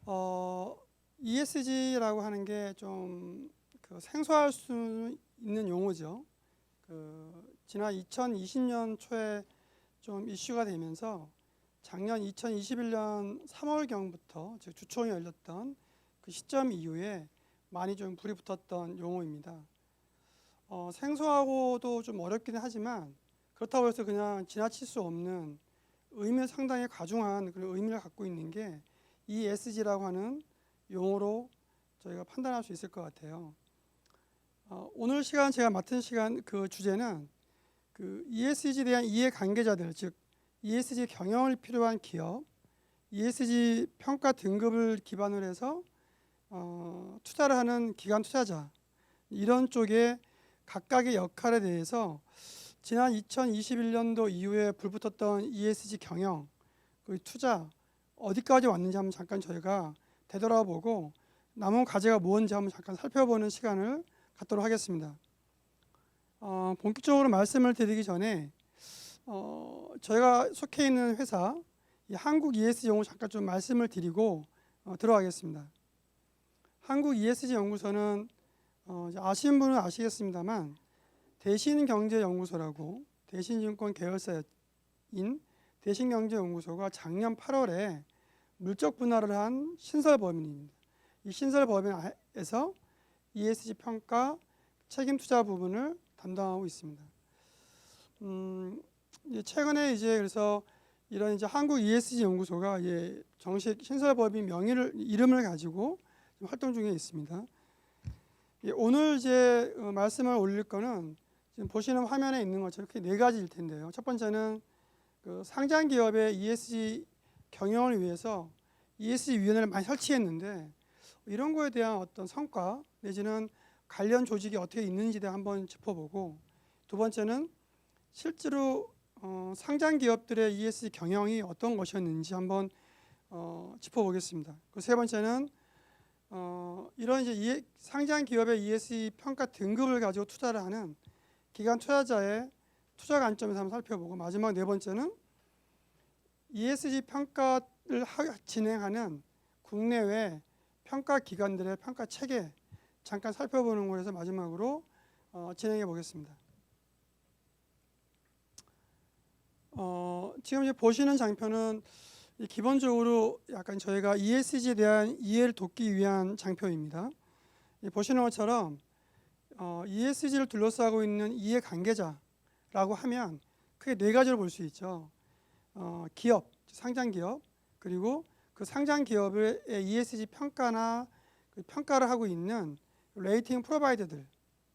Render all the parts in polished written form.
어, ESG라고 하는 게 좀 생소할 수 있는 용어죠. 지난 2020년 초에 좀 이슈가 되면서 작년 2021년 3월경부터 즉 주총이 열렸던 그 시점 이후에 많이 좀 불이 붙었던 용어입니다. 생소하고도 좀 어렵기는 하지만 그렇다고 해서 그냥 지나칠 수 없는 의미를 상당히 과중한 그런 의미를 갖고 있는 게 ESG라고 하는 용어로 저희가 판단할 수 있을 것 같아요. 오늘 시간 제가 맡은 시간 그 주제는 그 ESG에 대한 이해관계자들, 즉 ESG 경영을 필요한 기업, ESG 평가 등급을 기반으로 해서 투자를 하는 기관 투자자, 이런 쪽에 각각의 역할에 대해서 지난 2021년도 이후에 불붙었던 ESG 경영, 그 투자 어디까지 왔는지 한번 잠깐 저희가 되돌아보고 남은 과제가 무엇인지 한번 잠깐 살펴보는 시간을 갖도록 하겠습니다. 본격적으로 말씀을 드리기 전에 저희가 속해 있는 회사 이 한국 ESG 연구소 잠깐 좀 말씀을 드리고 들어가겠습니다. 한국 ESG 연구소는 아시는 분은 아시겠습니다만 대신경제연구소라고 대신증권 계열사인 대신경제연구소가 작년 8월에 물적 분할을 한 신설법인입니다. 이 신설법인에서 ESG 평가 책임 투자 부분을 담당하고 있습니다. 최근에 그래서 이런 한국 ESG 연구소가 정식 신설법인 이름을 가지고 활동 중에 있습니다. 오늘 말씀을 올릴 거는 지금 보시는 화면에 있는 것처럼 크게 네 가지일 텐데요. 첫 번째는 상장 기업의 ESG 경영을 위해서 ESG 위원회를 많이 설치했는데 이런 거에 대한 어떤 성과 내지는 관련 조직이 어떻게 있는지에 대해 한번 짚어보고, 두 번째는 실제로 상장 기업들의 ESG 경영이 어떤 것이었는지 한번 짚어보겠습니다. 세 번째는 이런 상장 기업의 ESG 평가 등급을 가지고 투자를 하는 기관 투자자의 투자 관점에서 한번 살펴보고, 마지막 네 번째는 ESG 평가를 진행하는 국내외 평가 기관들의 평가 체계 잠깐 살펴보는 거에서 마지막으로 진행해 보겠습니다. 지금 보시는 장표는 기본적으로 약간 저희가 ESG에 대한 이해를 돕기 위한 장표입니다. 보시는 것처럼 ESG를 둘러싸고 있는 이해관계자라고 하면 크게 네 가지로 볼 수 있죠. 기업, 상장 기업, 그리고 그 상장 기업의 ESG 평가나 평가를 하고 있는 레이팅 프로바이더들,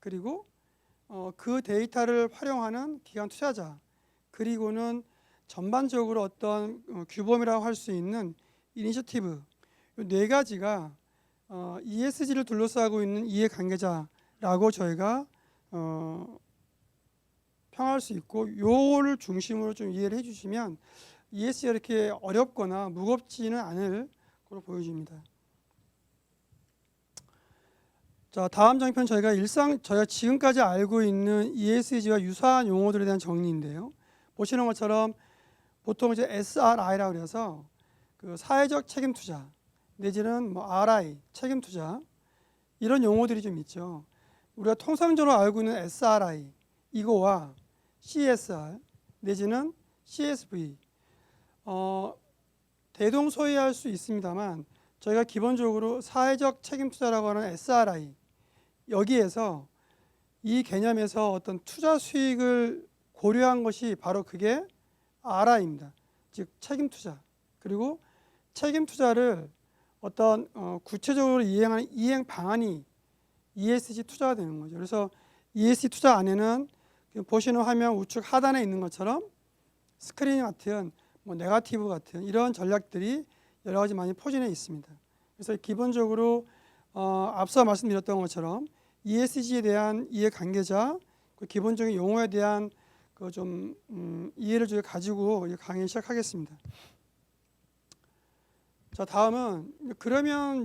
그리고 그 데이터를 활용하는 기관 투자자, 그리고는 전반적으로 어떤 규범이라고 할 수 있는 이니셔티브, 이 네 가지가 ESG를 둘러싸고 있는 이해관계자라고 저희가 평할 수 있고, 요를 중심으로 좀 이해를 해주시면 ESG가 이렇게 어렵거나 무겁지는 않을 걸로 보여집니다. 자, 다음 장편 저희가 지금까지 알고 있는 ESG와 유사한 용어들에 대한 정리인데요. 보시는 것처럼 보통 SRI라고 해서 그 사회적 책임 투자 내지는 RI 책임 투자, 이런 용어들이 좀 있죠. 우리가 통상적으로 알고 있는 SRI 이거와 CSR 내지는 CSV 대동소이할 수 있습니다만, 저희가 기본적으로 사회적 책임 투자라고 하는 SRI, 여기에서 이 개념에서 어떤 투자 수익을 고려한 것이 바로 그게 RI입니다. 즉 책임 투자. 그리고 책임 투자를 어떤 구체적으로 이행하는 이행 방안이 ESG 투자가 되는 거죠. 그래서 ESG 투자 안에는 보시는 화면 우측 하단에 있는 것처럼 스크린 같은 네거티브 같은 이런 전략들이 여러 가지 많이 포진해 있습니다. 그래서 기본적으로 앞서 말씀드렸던 것처럼 ESG에 대한 이해관계자, 그 기본적인 용어에 대한 좀 이해를 좀 가지고 강의 시작하겠습니다. 자, 다음은 그러면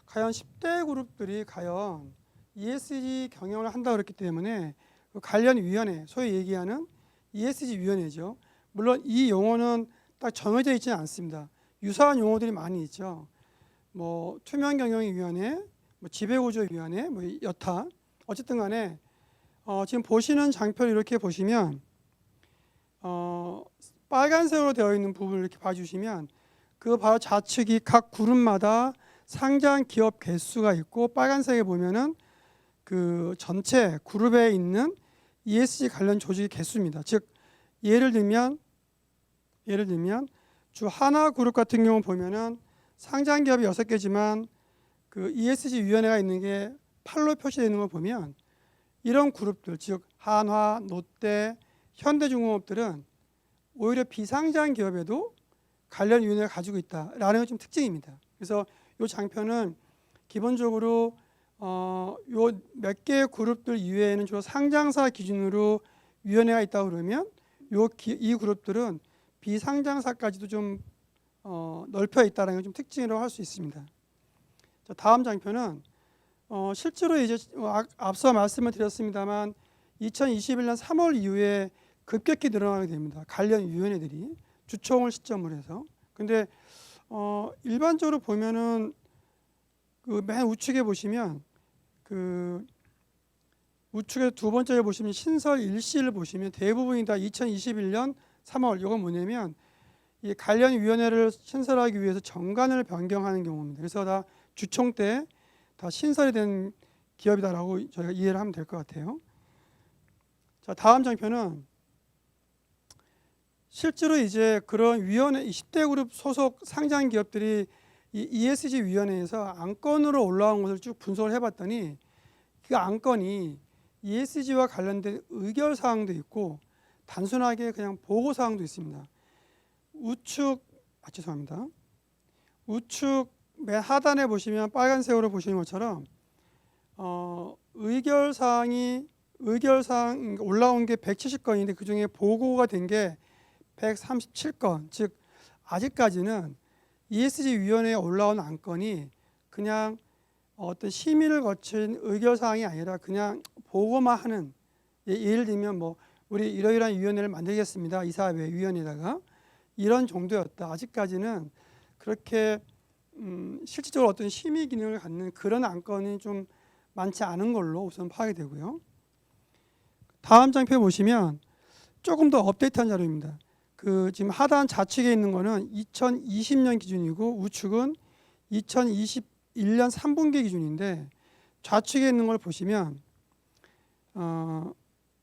과연 10대 그룹들이 과연 ESG 경영을 한다 그랬기 때문에 그 관련 위원회, 소위 얘기하는 ESG 위원회죠. 물론 이 용어는 딱 정해져 있지는 않습니다. 유사한 용어들이 많이 있죠. 뭐 투명경영위원회, 뭐 지배구조위원회, 뭐 여타 어쨌든 간에 지금 보시는 장표를 이렇게 보시면 빨간색으로 되어 있는 부분을 이렇게 봐주시면 그 바로 좌측이 각 그룹마다 상장 기업 개수가 있고 빨간색에 보면은 그 전체 그룹에 있는 ESG 관련 조직의 개수입니다. 즉 예를 들면 주 하나그룹 같은 경우 보면은 상장 기업이 6개지만 그 ESG 위원회가 있는 게 8로 표시되어 있는 걸 보면 이런 그룹들 즉 한화, 롯데, 현대중공업들은 오히려 비상장 기업에도 관련 위원회를 가지고 있다라는 게 좀 특징입니다. 그래서 이 장표는 기본적으로 요 몇 개의 그룹들 이외에는 주로 상장사 기준으로 위원회가 있다고 그러면 이 그룹들은 비상장사까지도 좀 넓혀 있다는 게 좀 특징이라고 할 수 있습니다. 자, 다음 장표는 실제로 이제 앞서 말씀을 드렸습니다만 2021년 3월 이후에 급격히 늘어나게 됩니다. 관련 위원회들이 주총을 시점으로 해서. 근데 일반적으로 보면은 그 맨 우측에 보시면 그 우측에 두 번째에 보시면 신설 일시를 보시면 대부분이 다 2021년 3월. 이건 뭐냐면 이 관련 위원회를 신설하기 위해서 정관을 변경하는 경우입니다. 그래서 다 주총 때 다 신설이 된 기업이다라고 저희가 이해를 하면 될 것 같아요. 자, 다음 장표는 실제로 이제 그런 위원회 10대 그룹 소속 상장 기업들이 이 ESG 위원회에서 안건으로 올라온 것을 쭉 분석을 해봤더니 그 안건이 ESG와 관련된 의결 사항도 있고 단순하게 그냥 보고 사항도 있습니다. 죄송합니다. 우측 맨 하단에 보시면 빨간색으로 보시는 것처럼 의결 사항 올라온 게 170건인데 그 중에 보고가 된 게 137건. 즉 아직까지는 ESG 위원회에 올라온 안건이 그냥 어떤 심의를 거친 의결 사항이 아니라 그냥 보고만 하는, 예를 들면 뭐 우리 이러이러한 위원회를 만들겠습니다. 이사회 위원회에다가 이런 정도였다. 아직까지는 그렇게 실질적으로 어떤 심의 기능을 갖는 그런 안건이 좀 많지 않은 걸로 우선 파악이 되고요. 다음 장표에 보시면 조금 더 업데이트한 자료입니다. 그 지금 하단 좌측에 있는 거는 2020년 기준이고 우측은 2021년 3분기 기준인데 좌측에 있는 걸 보시면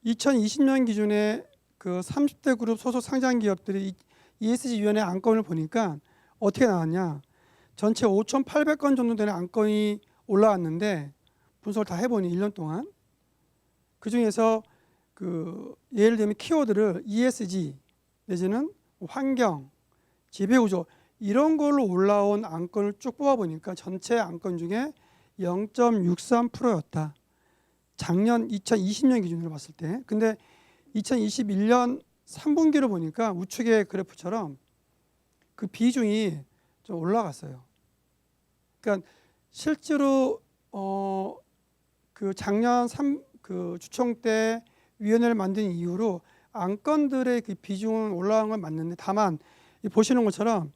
2020년 기준에 그 30대 그룹 소속 상장 기업들이 ESG 위원회 안건을 보니까 어떻게 나왔냐? 전체 5,800건 정도 되는 안건이 올라왔는데 분석을 다 해보니 1년 동안 그 중에서 그 예를 들면 키워드를 ESG 내지는 환경, 지배구조 이런 걸로 올라온 안건을 쭉 뽑아보니까 전체 안건 중에 0.63%였다. 작년 2020년 기준으로 봤을 때. 근데 2021년 3분기로 보니까 우측의 그래프처럼 그 비중이 좀 올라갔어요. 그러니까 실제로 그 작년 그 주총 때 위원회를 만든 이후로 안건들의 그 비중은 올라간 건 맞는데 다만 보시는 것처럼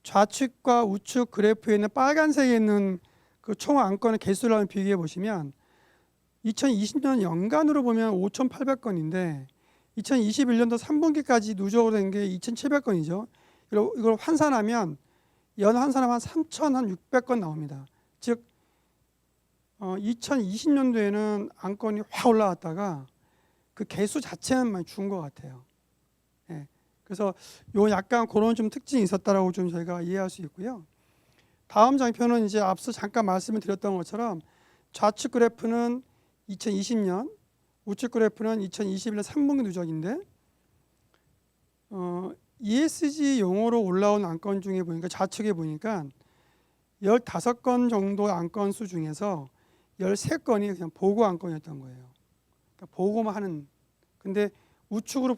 좌측과 우측 그래프에 있는 빨간색에 있는 그 총 안건의 개수를 비교해 보시면 2020년 연간으로 보면 5,800건인데 2021년도 3분기까지 누적으로 된 게 2,700건이죠. 이걸 환산하면 연 환산하면 3,600건 나옵니다. 즉 2020년도에는 안건이 확 올라왔다가 그 개수 자체는 많이 준 것 같아요. 예. 그래서 요 약간 그런 좀 특징이 있었다라고 좀 저희가 이해할 수 있고요. 다음 장표는 이제 앞서 잠깐 말씀을 드렸던 것처럼 좌측 그래프는 2020년, 우측 그래프는 2021년 3분기 누적인데 ESG 용어로 올라온 안건 중에 보니까 좌측에 보니까 15건 정도 안건 수 중에서 13건이 그냥 보고 안건이었던 거예요. 그러니까 보고만 하는. 근데 우측으로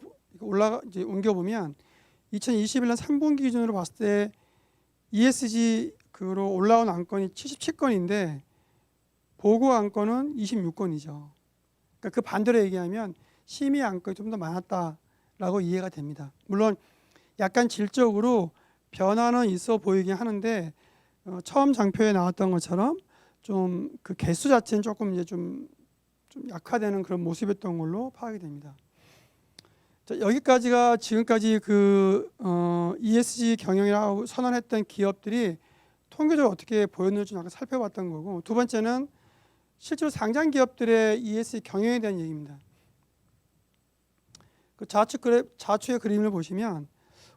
이제 옮겨보면 2021년 3분기 기준으로 봤을 때 ESG로 올라온 안건이 77건인데 보고 안건은 26건이죠. 그러니까 그 반대로 얘기하면 심의 안건이 좀 더 많았다라고 이해가 됩니다. 물론 약간 질적으로 변화는 있어 보이긴 하는데 처음 장표에 나왔던 것처럼 좀 그 개수 자체는 조금 이제 좀 약화되는 그런 모습이었던 걸로 파악이 됩니다. 자, 여기까지가 지금까지 그 ESG 경영이라고 선언했던 기업들이 통계적으로 어떻게 보였는지 좀 약간 살펴봤던 거고, 두 번째는 실제로 상장 기업들의 ESG 경영에 대한 얘기입니다. 그 좌측의 그림을 보시면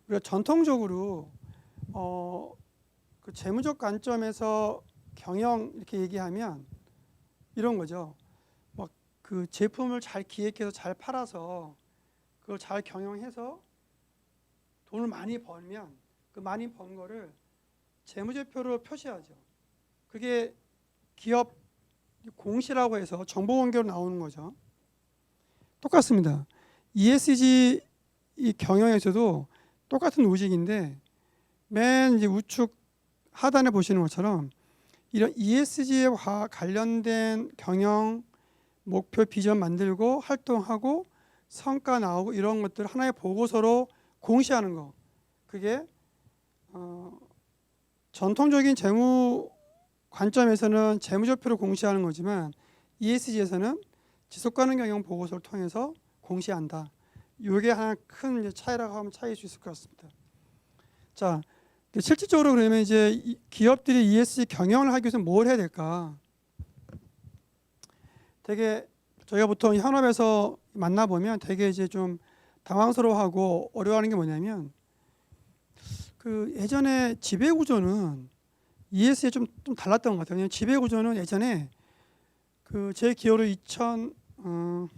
우리가 전통적으로 그 재무적 관점에서 경영 이렇게 얘기하면 이런 거죠. 막 그 제품을 잘 기획해서 잘 팔아서 그걸 잘 경영해서 돈을 많이 벌면 그 많이 번 거를 재무제표로 표시하죠. 그게 기업 공시라고 해서 정보 공개로 나오는 거죠. 똑같습니다. ESG 이 경영에서도 똑같은 로직인데 맨 이제 우측 하단에 보시는 것처럼 이런 ESG에 관련된 경영 목표 비전 만들고 활동하고 성과 나오고 이런 것들 하나의 보고서로 공시하는 거, 그게 전통적인 재무 관점에서는 재무제표로 공시하는 거지만 ESG에서는 지속가능 경영 보고서를 통해서 공시한다. 이게 하나 큰 차이라고 하면 차이일 수 있을 것 같습니다. 자, 실질적으로 그러면 이제 기업들이 ESG 경영을 하기 위해서 뭘 해야 될까? 되게 저희가 보통 현업에서 만나보면 되게 이제 좀 당황스러워하고 어려워하는 게 뭐냐면 그 예전에 지배구조는 ESG에 좀 달랐던 것 같아요. 왜냐하면 지배구조는 예전에 그 제 기억으로 2015년,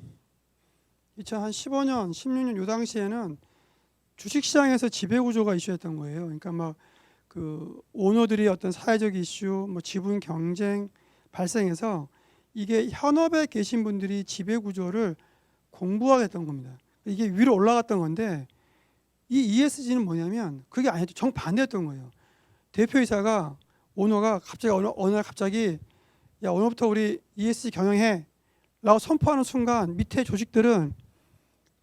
16년 요 당시에는 주식시장에서 지배구조가 이슈였던 거예요. 그러니까 막 그 오너들이 어떤 사회적 이슈, 뭐 지분 경쟁 발생해서 이게 현업에 계신 분들이 지배구조를 공부하겠던 겁니다. 이게 위로 올라갔던 건데 이 ESG는 뭐냐면 그게 아니었죠. 정반대였던 거예요. 대표이사가 오너가 갑자기 어느 날 갑자기 야 오늘부터 우리 ESG 경영해 라고 선포하는 순간 밑에 조직들은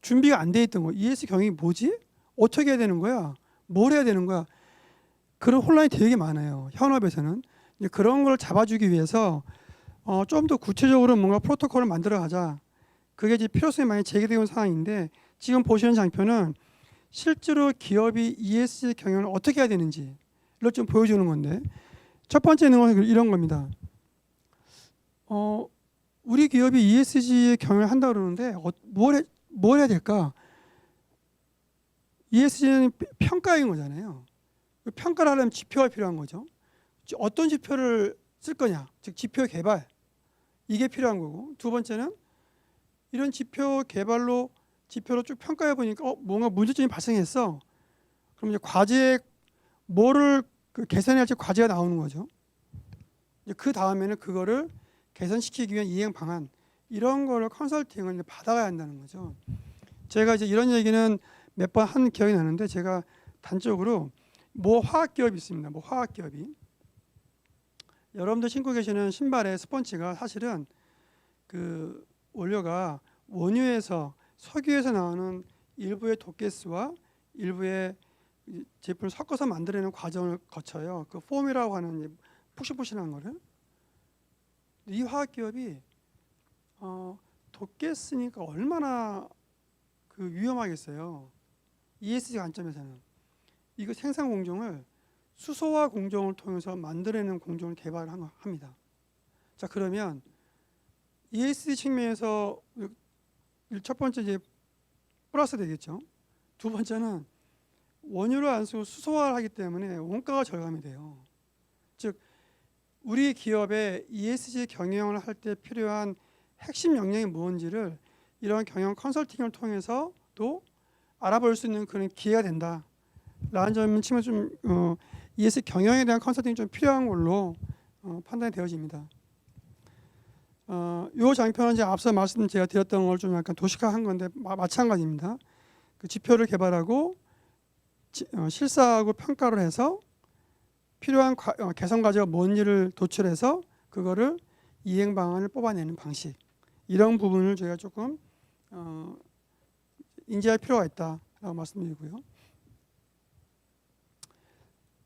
준비가 안 돼 있던 거예요. ESG 경영이 뭐지? 어떻게 해야 되는 거야? 뭘 해야 되는 거야? 그런 혼란이 되게 많아요. 현업에서는. 그런 걸 잡아주기 위해서 좀 더 구체적으로 뭔가 프로토콜을 만들어 가자. 그게 이제 필요성이 많이 제기되는 상황인데 지금 보시는 장표는 실제로 기업이 ESG 경영을 어떻게 해야 되는지를 좀 보여주는 건데 첫 번째는 이런 겁니다. 우리 기업이 ESG 경영을 한다고 그러는데 뭘 해야 될까? ESG는 평가인 거잖아요. 평가를 하려면 지표가 필요한 거죠. 어떤 지표를 쓸 거냐, 즉 지표 개발 이게 필요한 거고, 두 번째는 이런 지표 개발로 지표로 쭉 평가해 보니까 뭔가 문제점이 발생했어. 그럼 이제 과제 뭐를 개선해야 할지 과제가 나오는 거죠. 그 다음에는 그거를 개선시키기 위한 이행 방안 이런 거를 컨설팅을 이제 받아가야 한다는 거죠. 제가 이제 이런 얘기는 몇 번 한 기억이 나는데 제가 단적으로 모 화학 기업이 있습니다. 뭐 화학 기업이 여러분들 신고 계시는 신발의 스펀지가 사실은 그 원료가 원유에서 석유에서 나오는 일부의 독가스와 일부의 제품을 섞어서 만들어내는 과정을 거쳐요. 그 폼이라고 하는 푹신푹신한 거를. 이 화학 기업이 독가스니까 얼마나 그 위험하겠어요. ESG 관점에서는 이거 생산 공정을 수소화 공정을 통해서 만들어내는 공정을 개발합니다. 자, 그러면 ESG 측면에서 첫 번째 이제 플러스 되겠죠. 두 번째는 원유를 안 쓰고 수소화를 하기 때문에 원가가 절감이 돼요. 즉 우리 기업의 ESG 경영을 할 때 필요한 핵심 역량이 무엇인지를 이런 경영 컨설팅을 통해서도 알아볼 수 있는 그런 기회가 된다라는 점은 치면 좀 ESG 경영에 대한 컨설팅이 좀 필요한 걸로 판단이 되어집니다. 이 장표는 이제 앞서 말씀 제가 드렸던 걸 좀 약간 도식화한 건데 마찬가지입니다. 그 지표를 개발하고 실사하고 평가를 해서 필요한 개선 과제가 뭔지를 도출해서 그거를 이행 방안을 뽑아내는 방식 이런 부분을 저희가 조금 인지할 필요가 있다라고 말씀드리고요.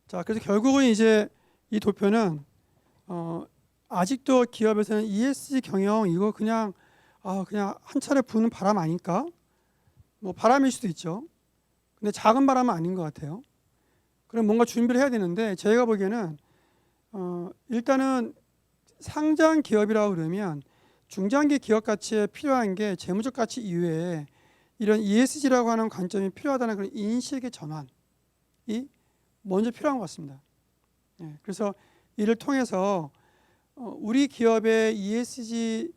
자, 그래서 결국은 이제 이 도표는 아직도 기업에서는 ESG 경영 이거 그냥 한 차례 부는 바람 아닐까? 뭐 바람일 수도 있죠. 근데 작은 바람은 아닌 것 같아요. 그럼 뭔가 준비를 해야 되는데 저희가 보기에는 일단은 상장 기업이라고 그러면 중장기 기업 가치에 필요한 게 재무적 가치 이외에 이런 ESG라고 하는 관점이 필요하다는 그런 인식의 전환이 먼저 필요한 것 같습니다. 그래서 이를 통해서 우리 기업의 ESG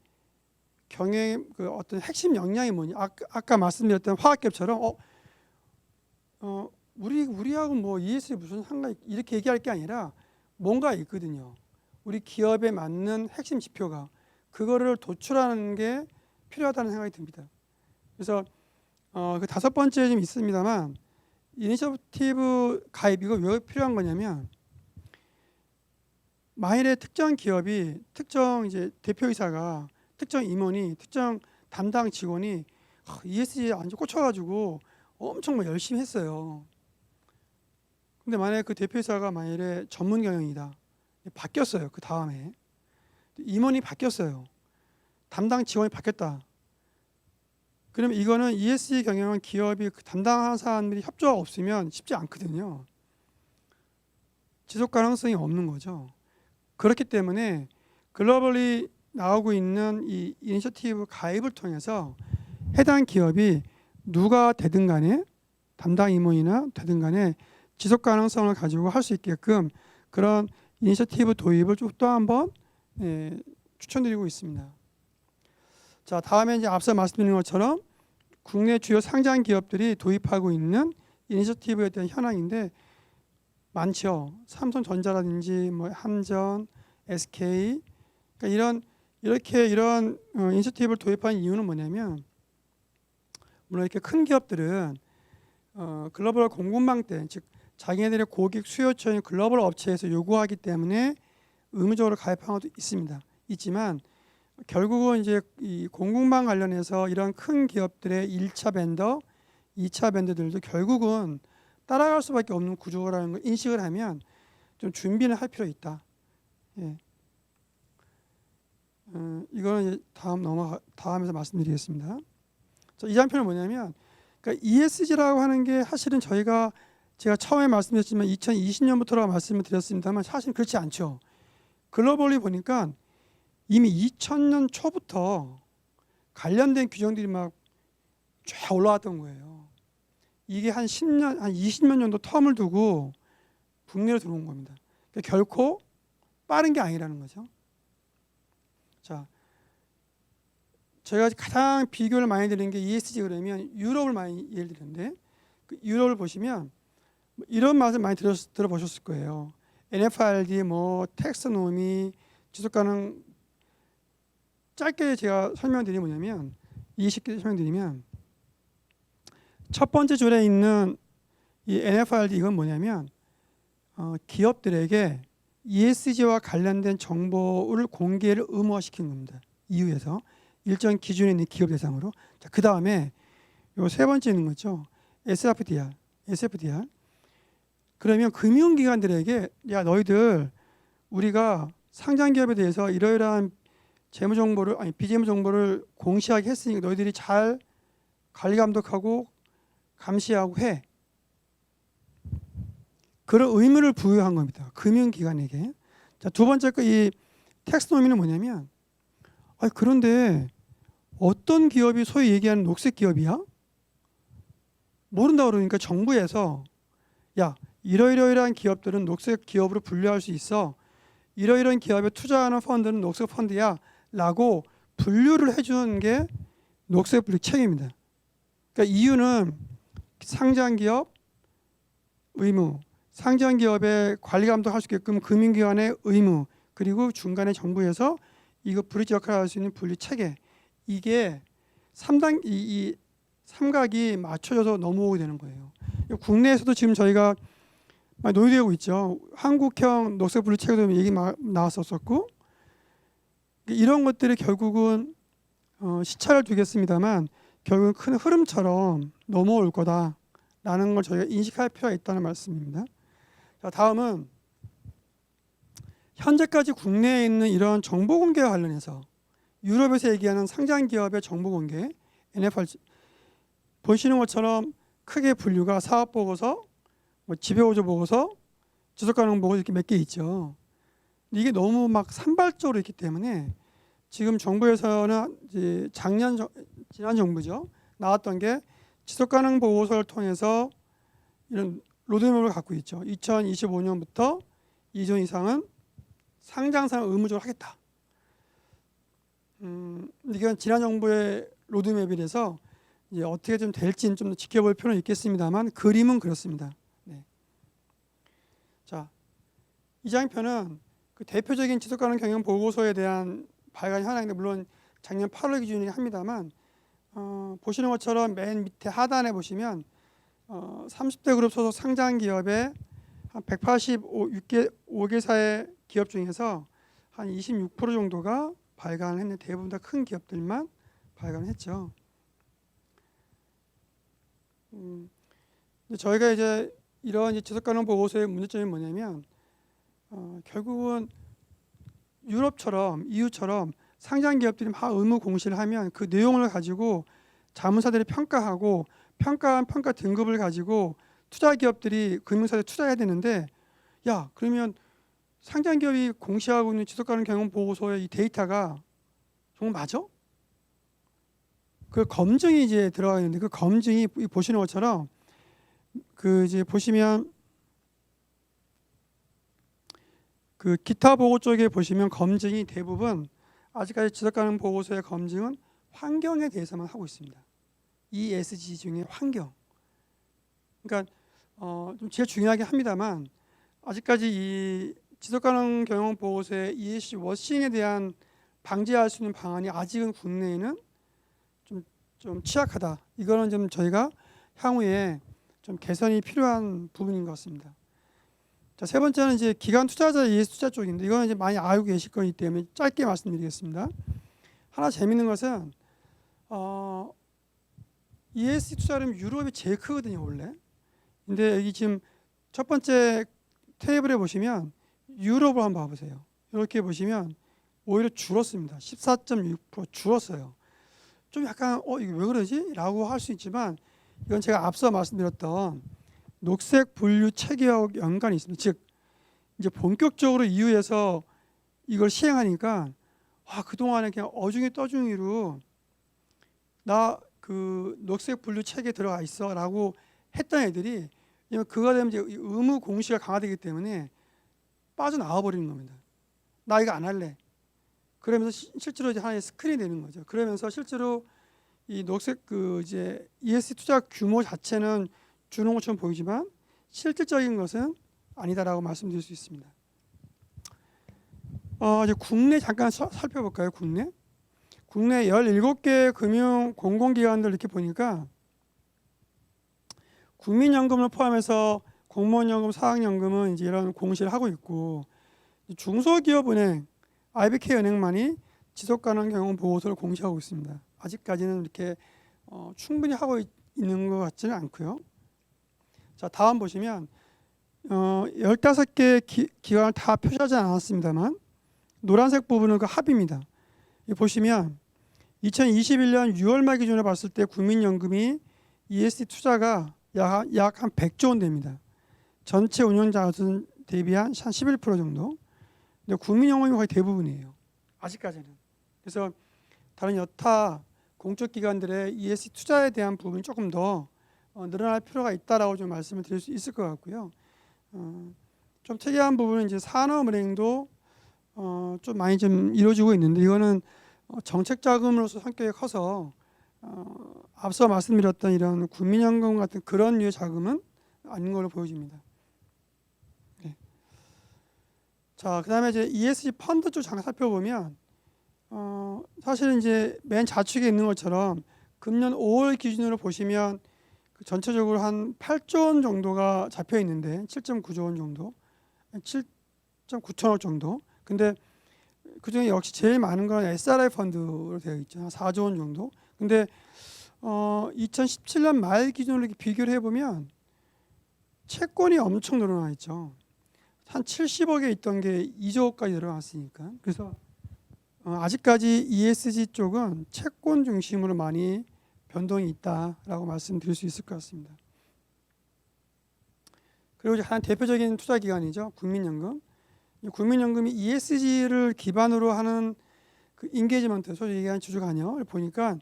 경영 그 어떤 핵심 역량이 뭐냐? 아까 말씀드렸던 화학기업처럼 우리하고 뭐 ESG 무슨 상관 이렇게 얘기할 게 아니라 뭔가 있거든요. 우리 기업에 맞는 핵심 지표가 그거를 도출하는 게 필요하다는 생각이 듭니다. 그래서 그 다섯 번째 좀 있습니다만 이니셔티브 가입 이거 왜 필요한 거냐면 만일에 특정 기업이 특정 이제 대표이사가 특정 임원이 특정 담당 직원이 ESG에 완전 꽂혀가지고 엄청 뭐 열심히 했어요. 근데 만약에 그 대표이사가 만일에 전문 경영이다. 바뀌었어요. 그 다음에 임원이 바뀌었어요. 담당 직원이 바뀌었다. 그러면 이거는 ESG 경영은 기업이 그 담당하는 사람들이 협조가 없으면 쉽지 않거든요. 지속 가능성이 없는 거죠. 그렇기 때문에 글로벌리 나오고 있는 이 이니셔티브 가입을 통해서 해당 기업이 누가 되든 간에 담당 임원이나 되든 간에 지속 가능성을 가지고 할 수 있게끔 그런 이니셔티브 도입을 또 한번 추천드리고 있습니다. 자, 다음에 이제 앞서 말씀드린 것처럼 국내 주요 상장 기업들이 도입하고 있는 이니셔티브에 대한 현황인데 많죠. 삼성전자라든지 뭐 한전, SK 그러니까 이런 이니셔티브를 도입한 이유는 뭐냐면 물론 이렇게 큰 기업들은 글로벌 공급망대 즉 자기네들의 고객 수요처인 글로벌 업체에서 요구하기 때문에 의무적으로 가입한 것도 있지만 결국은 이제 이 공급망 관련해서 이런 큰 기업들의 1차 벤더, 2차 벤더들도 결국은 따라갈 수밖에 없는 구조라는 걸 인식을 하면 좀 준비는 할 필요 있다. 이거는 다음에서 말씀드리겠습니다. 자, 이 장편은 뭐냐면 그러니까 ESG라고 하는 게 사실은 제가 처음에 말씀드렸지만 2020년부터라고 말씀을 드렸습니다만 사실 그렇지 않죠. 글로벌리 보니까 이미 2000년 초부터 관련된 규정들이 막 쫙 올라왔던 거예요. 이게 한 10년, 한 20년 정도 텀을 두고 국내로 들어온 겁니다. 그러니까 결코 빠른 게 아니라는 거죠. 자, 제가 가장 비교를 많이 드리는 게 ESG 그러면 유럽을 많이 예를 드는데 그 유럽을 보시면 이런 말씀 많이 들어보셨을 거예요. NFRD, 뭐 텍스노미, 지속가능 짧게 제가 설명드리면 뭐냐면 이해쉽게 설명드리면 첫 번째 줄에 있는 이 NFRD 이건 뭐냐면 기업들에게 ESG와 관련된 정보를 공개를 의무화시킨 겁니다. EU에서 일정 기준에 있는 기업 대상으로. 자, 그 다음에 요 세 번째 있는 거죠. SFDR. 그러면 금융기관들에게 야 너희들 우리가 상장 기업에 대해서 이러이러한 재무 정보를 비재무 정보를 공시하게 했으니까 너희들이 잘 관리 감독하고 감시하고 해. 그런 의무를 부여한 겁니다. 금융기관에게. 자, 두 번째 거 이 텍스노미는 뭐냐면 그런데 어떤 기업이 소위 얘기하는 녹색 기업이야? 모른다 그러니까 정부에서 야 이러이러한 기업들은 녹색 기업으로 분류할 수 있어. 이러이러한 기업에 투자하는 펀드는 녹색 펀드야 라고 분류를 해주는 게 녹색 분류 책입니다. 그러니까 이유는 상장기업 의무, 상장기업의 관리 감독할 수 있게끔 금융기관의 의무, 그리고 중간에 정부에서 이거 브릿지 역할을 할 수 있는 분류 체계, 이게 3단 이 삼각이 맞춰져서 넘어오게 되는 거예요. 국내에서도 지금 저희가 많이 논의되고 있죠. 한국형 녹색 분류 체계도 얘기 나왔었고 이런 것들이 결국은 시차를 두겠습니다만 결국은 큰 흐름처럼 넘어올 거다라는 걸 저희가 인식할 필요가 있다는 말씀입니다. 자, 다음은 현재까지 국내에 있는 이런 정보 공개와 관련해서 유럽에서 얘기하는 상장 기업의 정보 공개, NFR 보시는 것처럼 크게 분류가 사업 보고서, 뭐 지배구조 보고서, 지속 가능 보고서 이렇게 몇 개 있죠. 이게 너무 막 산발적으로 있기 때문에 지금 정부에서는 이제 지난 정부죠, 나왔던 게 지속 가능 보고서를 통해서 이런 로드맵을 갖고 있죠. 2025년부터 2조 이상은 상장사는 의무적으로 하겠다. 이건 지난 정부의 로드맵이라서 이제 어떻게 좀 될지는 좀 지켜볼 필요는 있겠습니다만 그림은 그렇습니다. 네. 자, 이 장편은 그 대표적인 지속 가능 경영 보고서에 대한 발간 현황인데 물론 작년 8월 기준이긴 합니다만 보시는 것처럼 맨 밑에 하단에 보시면 30대 그룹 소속 상장 기업의 한 185개사의 기업 중에서 한 26% 정도가 발간을 했는데 대부분 다 큰 기업들만 발간을 했죠. 저희가 이제 이런 지속가능 보고서의 문제점이 뭐냐면 결국은 유럽처럼 EU처럼 상장 기업들이 막 의무 공시를 하면 그 내용을 가지고 자문사들이 평가하고 평가한 평가 등급을 가지고 투자 기업들이 금융사에 투자해야 되는데 야 그러면 상장 기업이 공시하고 있는 지속가능 경영 보고서의 이 데이터가 정말 맞아? 그 검증이 이제 들어가 있는데 그 검증이 보시는 것처럼 그 이제 보시면 그 기타 보고 쪽에 보시면 검증이 대부분 아직까지 지속가능 보고서의 검증은 환경에 대해서만 하고 있습니다. ESG 중에 환경. 그러니까 좀 제일 중요하긴 합니다만 아직까지 이 지속가능 경영 보고서의 ESG 워싱에 대한 방지할 수 있는 방안이 아직은 국내에는 좀 취약하다. 이거는 좀 저희가 향후에 좀 개선이 필요한 부분인 것 같습니다. 자, 세 번째는 이제 기관 투자자 ESG 투자 쪽인데 이거는 이제 많이 알고 계실 거기 때문에 짧게 말씀드리겠습니다. 하나 재밌는 것은 ESG 투자는 유럽이 제일 크거든요 원래. 근데 여기 지금 첫 번째 테이블에 보시면 유럽을 한번 봐보세요. 이렇게 보시면 오히려 줄었습니다. 14.6% 줄었어요. 좀 약간 이게 왜 그러지? 라고 할 수 있지만 이건 제가 앞서 말씀드렸던 녹색 분류 체계와 연관이 있습니다. 즉 이제 본격적으로 EU에서 이걸 시행하니까 그동안에 그냥 어중이 떠중이로 나 그 녹색 분류 체계에 들어가 있어 라고 했던 애들이 그거 되면 이제 의무 공시가 강화되기 때문에 빠져나와 버리는 겁니다. 나 이거 안 할래. 그러면서 실제로 이제 하나의 스크린이 되는 거죠. 그러면서 실제로 이 녹색 그 이제 ESG 투자 규모 자체는 주는 것처럼 보이지만 실질적인 것은 아니다라고 말씀드릴 수 있습니다. 이제 국내 잠깐 살펴볼까요? 국내 17개 금융 공공기관들 이렇게 보니까 국민연금을 포함해서 공무원연금, 사학연금은 이제 이런 공시를 하고 있고 중소기업은행, IBK은행만이 지속가능 경영 보고서를 공시하고 있습니다. 아직까지는 이렇게 충분히 하고 있는 것 같지는 않고요. 자, 다음 보시면 15개 기관을 다 표시하지 않았습니다만 노란색 부분은 그 합입니다. 보시면 2021년 6월 말 기준으로 봤을 때 국민연금이 ESG 투자가 약 한 100조 원 됩니다. 전체 운용자산 대비한 한 11% 정도. 근데 국민연금이 거의 대부분이에요. 아직까지는. 그래서 다른 여타 공적 기관들의 ESG 투자에 대한 부분이 조금 더 늘어날 필요가 있다라고 좀 말씀을 드릴 수 있을 것 같고요. 좀 특이한 부분은 이제 산업은행도 좀 많이 좀 이루어지고 있는데 이거는 정책 자금으로서 성격이 커서 앞서 말씀드렸던 이런 국민연금 같은 그런 류의 자금은 아닌 걸로 보여집니다. 네. 자, 그다음에 이제 ESG 펀드 쪽 잠깐 살펴보면 사실은 이제 맨 좌측에 있는 것처럼 금년 5월 기준으로 보시면 전체적으로 한 8조 원 정도가 잡혀 있는데 7.9조 원 정도, 7.9천억 정도. 근데 그중에 역시 제일 많은 건 SRI 펀드로 되어 있죠. 한 4조 원 정도. 근데 2017년 말 기준으로 이렇게 비교를 해보면 채권이 엄청 늘어나 있죠. 한 70억에 있던 게 2조까지 내려왔으니까. 그래서 아직까지 ESG 쪽은 채권 중심으로 많이 변동이 있다라고 말씀드릴 수 있을 것 같습니다. 그리고 한 대표적인 투자 기관이죠. 국민연금. 국민연금이 ESG를 기반으로 하는 그 인게이지먼트, 소위 얘기하는 주주 관여를 보니까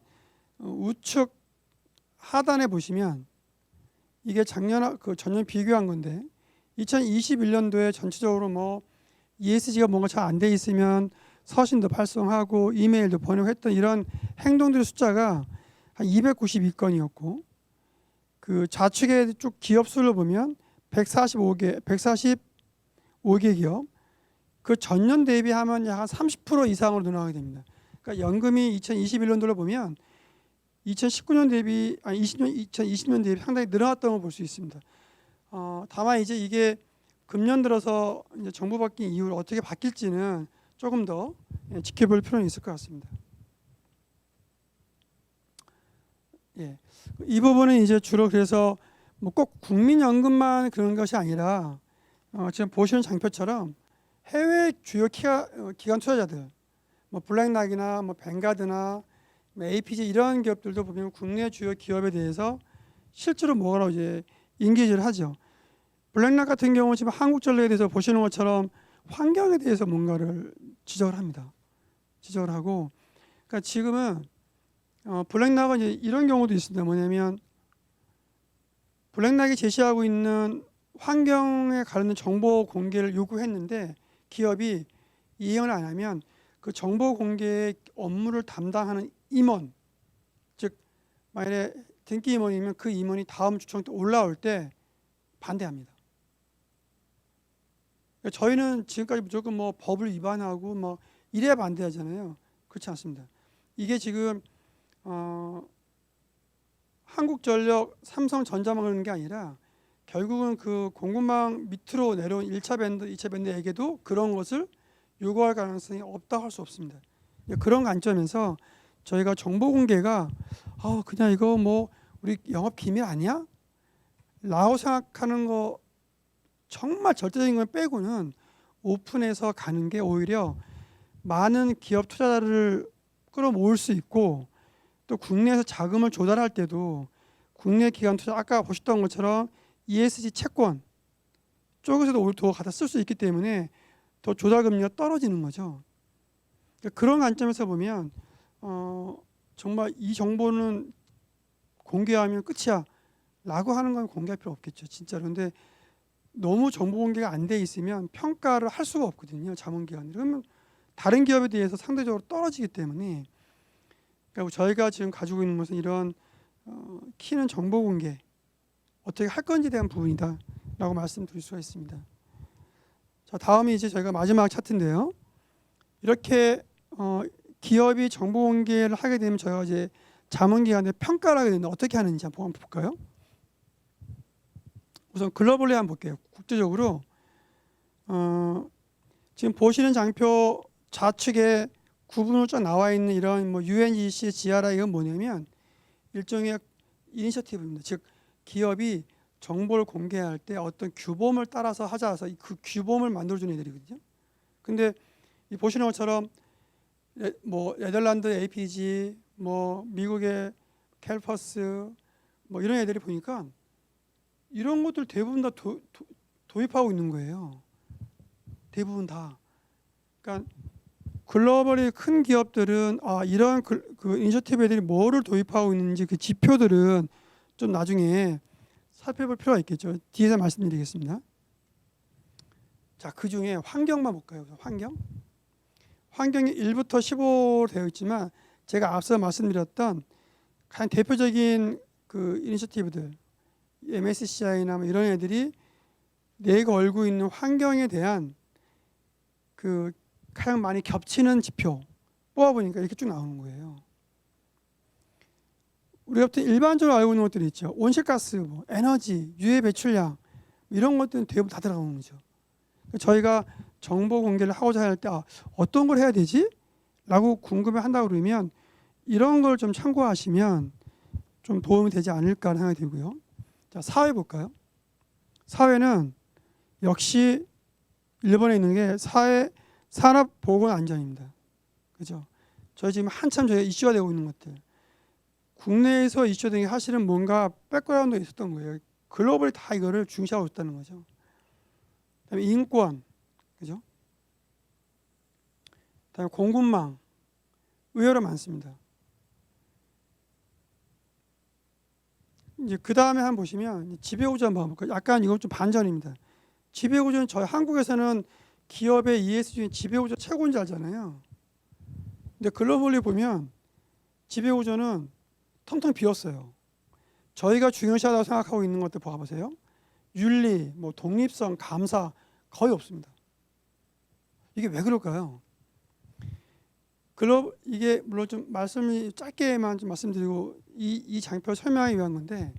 우측 하단에 보시면 이게 작년 그 전년 비교한 건데 2021년도에 전체적으로 뭐 ESG가 뭔가 잘 안 돼 있으면 서신도 발송하고 이메일도 보내고 했던 이런 행동들의 숫자가 한 292건이었고 그 좌측에 쭉 기업 수를 보면 145개 기업 그 전년 대비하면 약 한 30% 이상으로 늘어나게 됩니다. 그러니까 연금이 2021년도를 보면 2019년 대비 2020년 대비 상당히 늘어났다고 볼 수 있습니다. 다만 이제 이게 금년 들어서 이제 정부 바뀐 이후로 어떻게 바뀔지는 조금 더 지켜볼 필요는 있을 것 같습니다. 예, 이 부분은 이제 주로 그래서 뭐 꼭 국민연금만 그런 것이 아니라 지금 보시는 장표처럼 해외 주요 기관 투자자들, 뭐 블랙락이나 뭐 뱅가드나 뭐 APG 이런 기업들도 보면 국내 주요 기업에 대해서 실제로 뭐라고 이제 인게이지를 하죠. 블랙락 같은 경우는 지금 한국전력에 대해서 보시는 것처럼 환경에 대해서 뭔가를 지적을 합니다. 지적을 하고, 그러니까 지금은 블랙락은 이제 이런 경우도 있습니다. 뭐냐면 블랙락이 제시하고 있는 환경에 관련된 정보 공개를 요구했는데 기업이 이행을 안 하면 그 정보 공개의 업무를 담당하는 임원, 즉 만약에 등기 임원이면 그 임원이 다음 주총 때 올라올 때 반대합니다. 저희는 지금까지 무조건 뭐 법을 위반하고 뭐 이래야 반대하잖아요. 그렇지 않습니다. 이게 지금 한국전력, 삼성전자만 그러는 게 아니라 결국은 그 공급망 밑으로 내려온 1차 밴드, 2차 밴드에게도 그런 것을 요구할 가능성이 없다고 할 수 없습니다. 그런 관점에서 저희가 정보 공개가 그냥 이거 뭐 우리 영업 기밀 아니야? 라고 생각하는 거 정말 절대적인 걸 빼고는 오픈해서 가는 게 오히려 많은 기업 투자자를 끌어모을 수 있고 또 국내에서 자금을 조달할 때도 국내 기관 투자 아까 보셨던 것처럼 ESG 채권 쪽에서도 오히려 더 갖다 쓸 수 있기 때문에 더 조달 금리가 떨어지는 거죠. 그런 관점에서 보면 정말 이 정보는 공개하면 끝이야 라고 하는 건 공개할 필요 없겠죠. 진짜로. 근데 너무 정보 공개가 안 돼 있으면 평가를 할 수가 없거든요. 자문기관이. 그러면 다른 기업에 대해서 상대적으로 떨어지기 때문에 그러니까 저희가 지금 가지고 있는 것은 이런 키는 정보 공개 어떻게 할 건지에 대한 부분이다 라고 말씀드릴 수가 있습니다. 자, 다음이 이제 저희가 마지막 차트인데요. 이렇게 기업이 정보 공개를 하게 되면 저희가 이제 자문기관에 평가를 하게 되는데 어떻게 하는지 한번 볼까요? 우선 글로벌리 한번 볼게요. 국제적으로 지금 보시는 장표 좌측에 구분으로 쫙 나와 있는 이런 뭐 UNGC, GRI 이건 뭐냐면 일종의 이니셔티브입니다. 즉 기업이 정보를 공개할 때 어떤 규범을 따라서 하자서 그 규범을 만들어주는 애들이거든요. 근데 이 보시는 것처럼 뭐 네덜란드 APG, 뭐 미국의 캘퍼스, 뭐 이런 애들이 보니까 이런 것들 대부분 다 도입하고 있는 거예요. 대부분 다. 그러니까 글로벌의 큰 기업들은 이런 그 이니셔티브 애들이 뭐를 도입하고 있는지 그 지표들은 좀 나중에 살펴볼 필요가 있겠죠. 뒤에서 말씀드리겠습니다. 자, 그 중에 환경만 볼까요? 환경이 1부터 15 되어 있지만 제가 앞서 말씀드렸던 가장 대표적인 그 이니셔티브들 MSCI나 뭐 이런 애들이 내가 걸고 있는 환경에 대한 그 가장 많이 겹치는 지표 뽑아보니까 이렇게 쭉 나오는 거예요. 우리가 일반적으로 알고 있는 것들이 있죠. 온실가스, 뭐 에너지, 유해 배출량 이런 것들은 대부분 다 들어가는 거죠. 저희가 정보 공개를 하고자 할 때 어떤 걸 해야 되지? 라고 궁금해한다고 그러면 이런 걸 좀 참고하시면 좀 도움이 되지 않을까 하는 생각이 들고요. 자, 사회 볼까요? 사회는 역시 1번에 있는 게 산업보건안전입니다. 그죠? 저희 지금 한참 저희가 이슈가 되고 있는 것들. 국내에서 이슈된 게 사실은 뭔가 백그라운드에 있었던 거예요. 글로벌이 다 이거를 중시하고 있다는 거죠. 그다음에 인권, 그죠? 그다음에 공급망, 의외로 많습니다. 이제 그 다음에 한번 보시면 지배구조 한번 볼까요? 약간 이건 좀 반전입니다. 지배구조는 저희 한국에서는 기업의 ESG 중에 지배구조 최고인 줄 알잖아요. 근데 글로벌리 보면 지배구조는 텅텅 비었어요. 저희가 중요시하다고 생각하고 있는 것들 봐보세요. 윤리, 뭐 독립성, 감사 거의 없습니다. 이게 왜 그럴까요? 이게 물론 좀 말씀이 짧게만 좀 말씀드리고 이 장표 설명하기 위한 건데,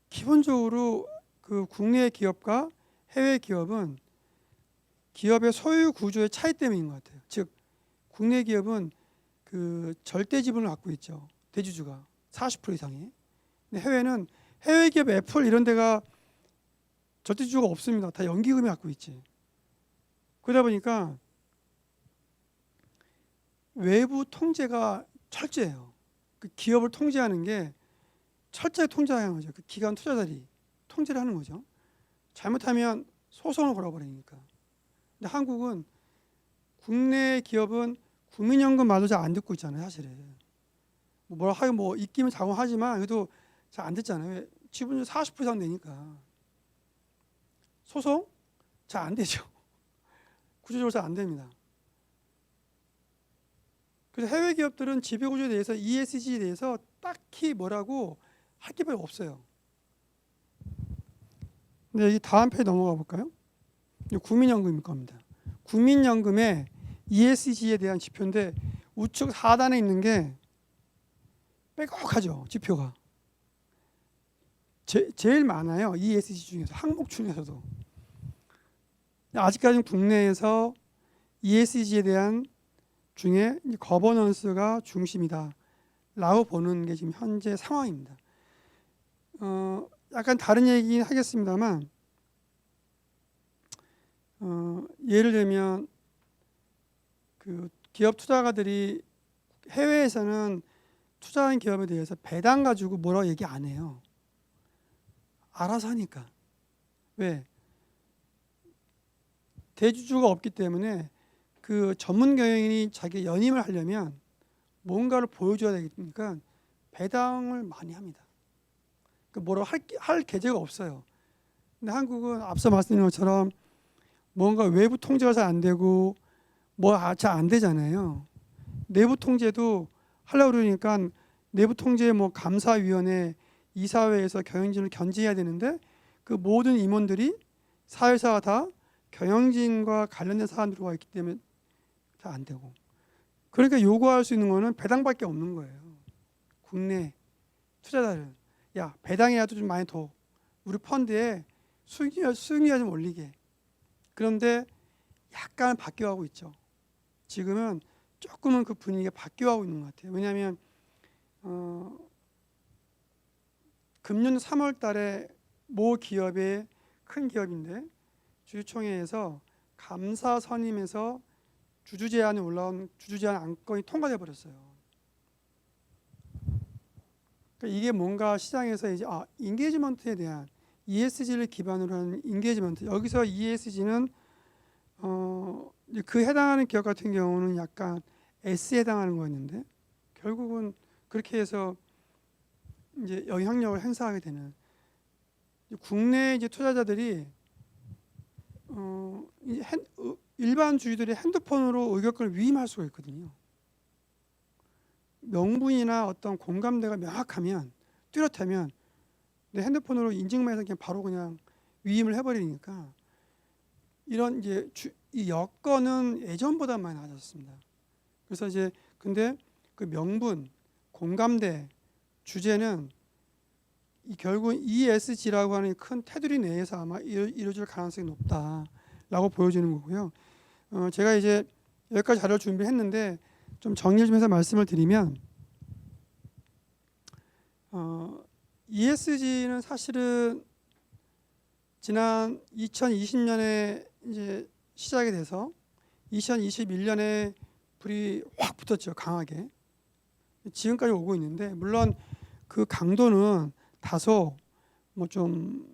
기본적으로 그 국내 기업과 해외 기업은 기업의 소유 구조의 차이 때문인 것 같아요. 즉 국내 기업은 그 절대 지분을 갖고 있죠. 대주주가 40% 이상이. 근데 해외는 해외 기업 애플 이런 데가 절대주주가 없습니다. 다 연기금이 갖고 있지. 그러다 보니까 외부 통제가 철저해요. 그 기업을 통제하는 게 철저히 통제하는 거죠. 그 기관 투자자들이 통제를 하는 거죠. 잘못하면 소송을 걸어버리니까. 근데 한국은 국내 기업은 국민연금 말도 잘 안 듣고 있잖아요, 사실은. 뭐라 하긴 뭐 있기는 자공하지만 그래도 잘 안 듣잖아요. 지분율 40% 이상 되니까. 소송 잘 안 되죠. 구조적으로 잘 안 됩니다. 그래서 해외 기업들은 지배구조에 대해서 ESG에 대해서 딱히 뭐라고 할 게 별로 없어요. 근데 여기 다음 페이지 넘어가 볼까요? 국민연금일 겁니다. 국민연금의 ESG에 대한 지표인데 우측 하단에 있는 게 빼곡하죠. 지표가. 제일 많아요. ESG 중에서, 항목 중에서도. 아직까지는 국내에서 ESG에 대한 중에 거버넌스가 중심이다 라고 보는 게 지금 현재 상황입니다. 약간 다른 얘기긴 하겠습니다만, 예를 들면 그 기업 투자가들이 해외에서는 투자한 기업에 대해서 배당 가지고 뭐라고 얘기 안 해요. 알아서 하니까. 왜? 대주주가 없기 때문에 그 전문 경영인이 자기 연임을 하려면 뭔가를 보여줘야 되니까 배당을 많이 합니다. 그 뭐라고 할 계제가 없어요. 근데 한국은 앞서 말씀드린 것처럼 뭔가 외부 통제가 잘 안 되고 뭐 잘 안 되잖아요. 내부 통제도 하려고 그러니까 내부 통제 뭐 감사위원회, 이사회에서 경영진을 견제해야 되는데 그 모든 임원들이 사회사가 다 경영진과 관련된 사안 들어와 있기 때문에 잘 안 되고. 그러니까 요구할 수 있는 거는 배당밖에 없는 거예요. 국내 투자자들, 야 배당이라도 좀 많이 더 우리 펀드에 수익률 좀 올리게. 그런데 약간 바뀌어가고 있죠. 지금은 조금은 그 분위기가 바뀌어가고 있는 것 같아요. 왜냐하면 금년 3월 달에 모 기업의 큰 기업인데 주주총회에서 감사 선임에서 주주 제한에 올라온 주주 제한 안건이 통과돼 버렸어요. 그러니까 이게 뭔가 시장에서 이제 인게이지먼트에 대한 ESG를 기반으로 한 인게이지먼트. 여기서 ESG는 그 해당하는 기업 같은 경우는 약간 S에 해당하는 거였는데 결국은 그렇게 해서 이제 영향력을 행사하게 되는 국내 이제 투자자들이 일반 주주들이 핸드폰으로 의결권을 위임할 수가 있거든요. 명분이나 어떤 공감대가 명확하면 뚜렷하면 내 핸드폰으로 인증만 해서 그냥 바로 그냥 위임을 해버리니까 이런 이제 이 여건은 예전보다 많이 나아졌습니다. 그래서 이제 근데 그 명분, 공감대, 주제는 결국 ESG라고 하는 큰 테두리 내에서 아마 이루어질 가능성이 높다라고 보여지는 거고요. 제가 이제 여기까지 자료를 준비했는데 좀 정리 좀 해서 말씀을 드리면 ESG는 사실은 지난 2020년에 이제 시작이 돼서 2021년에 불이 확 붙었죠. 강하게. 지금까지 오고 있는데 물론 그 강도는 다소 뭐 좀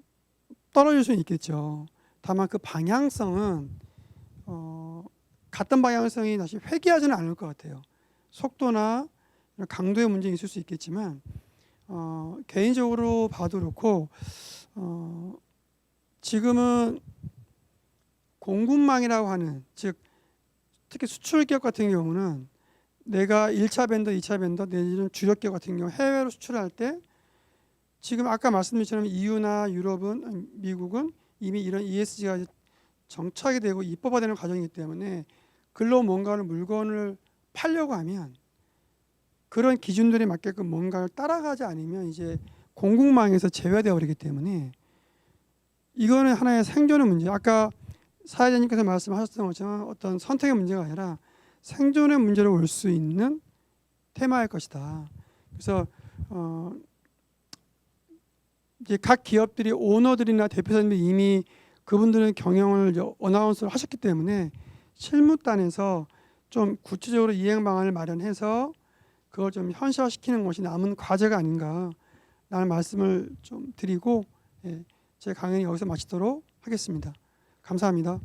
떨어질 수는 있겠죠. 다만 그 방향성은 같은 방향성이 다시 회귀하지는 않을 것 같아요. 속도나 강도의 문제가 있을 수 있겠지만 개인적으로 봐도 그렇고 지금은 공급망이라고 하는 즉 특히 수출 기업 같은 경우는 내가 1차 벤더, 2차 벤더 내지는 주력 기업 같은 경우 해외로 수출할 때 지금 아까 말씀드린 것처럼 EU나 유럽은 미국은 이미 이런 ESG가 정착이 되고 입법화되는 과정이기 때문에 글로 뭔가를 물건을 팔려고 하면 그런 기준들에 맞게끔 뭔가를 따라가지 않으면 이제 공급망에서 제외되어 버리기 때문에 이거는 하나의 생존의 문제. 아까 사회자님께서 말씀하셨던 것처럼 어떤 선택의 문제가 아니라 생존의 문제로 올 수 있는 테마일 것이다. 그래서 이제 각 기업들이 오너들이나 대표사님들이 이미 그분들은 경영을 어나운스를 하셨기 때문에 실무단에서 좀 구체적으로 이행 방안을 마련해서 그걸 좀 현실화시키는 것이 남은 과제가 아닌가라는 말씀을 좀 드리고 제 강연이 여기서 마치도록 하겠습니다. 감사합니다.